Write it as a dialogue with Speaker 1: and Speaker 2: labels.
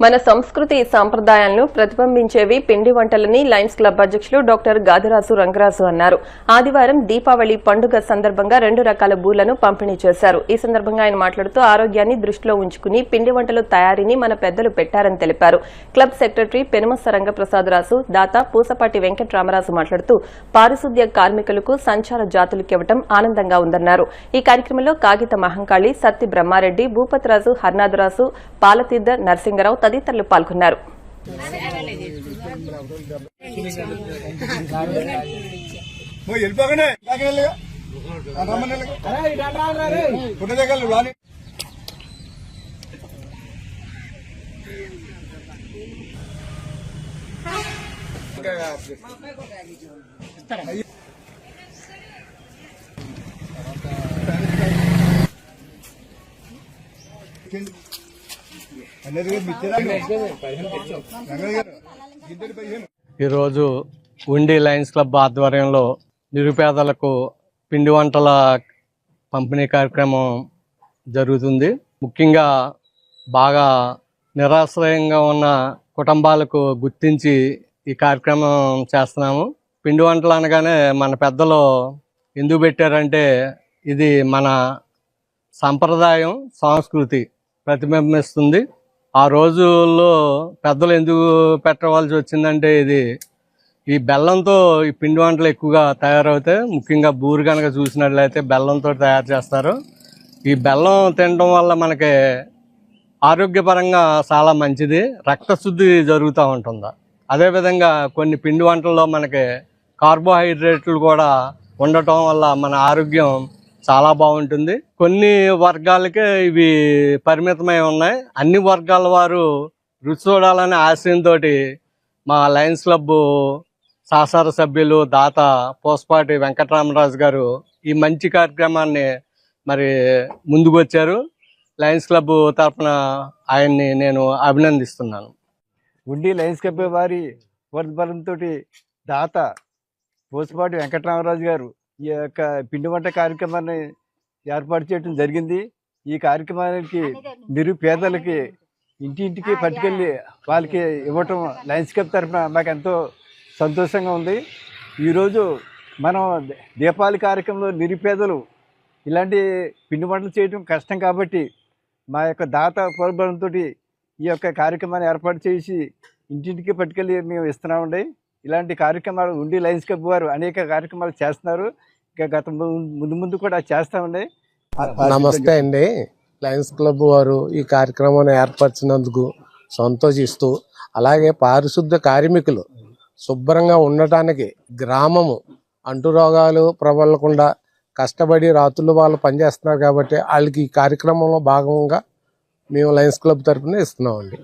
Speaker 1: మన సంస్కృతి సాంప్రదాయాలను ప్రతిబింబించేవి పిండి వంటలని లయన్స్ క్లబ్ అధ్యక్షులు డాక్టర్ గాదరాజు రంగరాజు అన్నారు. ఆదివారం దీపావళి పండుగ సందర్భంగా 2 రకాల బూలను పంపిణీ చేశారు. ఈ సందర్భంగా ఆయన మాట్లాడుతూ ఆరోగ్యాన్ని దృష్టిలో ఉంచుకుని పిండి వంటల తయారీని మన పెద్దలు పెట్టారని తెలిపారు. క్లబ్ సెక్రటరీ పెనుమస రంగప్రసాదరాజు, దాత పూసపాటి వెంకటరామరాజు మాట్లాడుతూ పారిశుద్ధ్య కార్మికులకు సంచార జాతులకు ఇవ్వడం ఆనందంగా ఉందన్నారు. ఈ కార్యక్రమంలో కాగిత మహంకాళి, సత్తి బ్రహ్మారెడ్డి, భూపతిరాజు, హర్నాథరాజు, పాలతీర్థ నరసింగరావు తదితరులు పాల్గొన్నారు.
Speaker 2: ఈరోజు ఉండి లయన్స్ క్లబ్ ఆధ్వర్యంలో నిరుపేదలకు పిండి వంటల పంపిణీ కార్యక్రమం జరుగుతుంది. ముఖ్యంగా బాగా నిరాశ్రయంగా ఉన్న కుటుంబాలకు గుర్తించి ఈ కార్యక్రమం చేస్తున్నాము. పిండి వంటలు అనగానే మన పెద్దలు ఎందుకు పెట్టారంటే ఇది మన సంప్రదాయం, సంస్కృతి ప్రతిబింబిస్తుంది. ఆ రోజుల్లో పెద్దలు ఎందుకు పెట్టవలసి వచ్చిందంటే ఈ బెల్లంతో ఈ పిండి వంటలు ఎక్కువగా తయారవుతాయి. ముఖ్యంగా బూరు కనుక చూసినట్లయితే బెల్లంతో తయారు చేస్తారు. ఈ బెల్లం తినడం వల్ల మనకి ఆరోగ్యపరంగా చాలా మంచిది, రక్తశుద్ధి జరుగుతూ ఉంటుంది. అదేవిధంగా కొన్ని పిండి వంటల్లో మనకి కార్బోహైడ్రేట్లు కూడా ఉండటం వల్ల మన ఆరోగ్యం చాలా బాగుంటుంది. కొన్ని వర్గాలకే ఇవి పరిమితమై ఉన్నాయి. అన్ని వర్గాల వారు రుచి చూడాలనే ఆశయంతో మా లయన్స్ క్లబ్ సహసార సభ్యులు దాత పూసపాటి వెంకటరామరాజు గారు ఈ మంచి కార్యక్రమాన్ని ముందుకు వచ్చారు. లయన్స్ క్లబ్ తరఫున ఆయన్ని నేను అభినందిస్తున్నాను.
Speaker 3: ఉండి లయన్స్ క్లబ్ వారి వర్ధబలంతో దాత పూసపాటి వెంకటరామరాజు గారు ఈ యొక్క పిండి వంట కార్యక్రమాన్ని ఏర్పాటు చేయడం జరిగింది. ఈ కార్యక్రమానికి నిరుపేదలకి ఇంటింటికి పట్టుకెళ్ళి వాళ్ళకి ఇవ్వటం లయన్స్ క్లబ్ తరఫున మాకు ఎంతో సంతోషంగా ఉంది. ఈరోజు మనం దీపావళి కార్యక్రమంలో నిరుపేదలు ఇలాంటి పిండి వంటలు చేయడం కష్టం కాబట్టి మా యొక్క దాత ప్రోద్బలంతో ఈ యొక్క కార్యక్రమాన్ని ఏర్పాటు చేసి ఇంటింటికి పట్టుకెళ్ళి మేము ఇస్తున్నామండి. ఇలాంటి కార్యక్రమాలు ఉండి లయన్స్ క్లబ్ వారు అనేక కార్యక్రమాలు చేస్తున్నారు. ఇంకా గత ముందు కూడా చేస్తామండి.
Speaker 4: నమస్తే అండి. లయన్స్ క్లబ్ వారు ఈ కార్యక్రమాన్ని ఏర్పరిచినందుకు సంతోషిస్తూ, అలాగే పారిశుద్ధ కార్మికులు శుభ్రంగా ఉండటానికి గ్రామము అంటురోగాలు ప్రబలకుండా కష్టపడి రాత్రులు వాళ్ళు పనిచేస్తున్నారు కాబట్టి వాళ్ళకి ఈ కార్యక్రమంలో భాగంగా మేము లయన్స్ క్లబ్ తరఫున ఇస్తున్నామండి.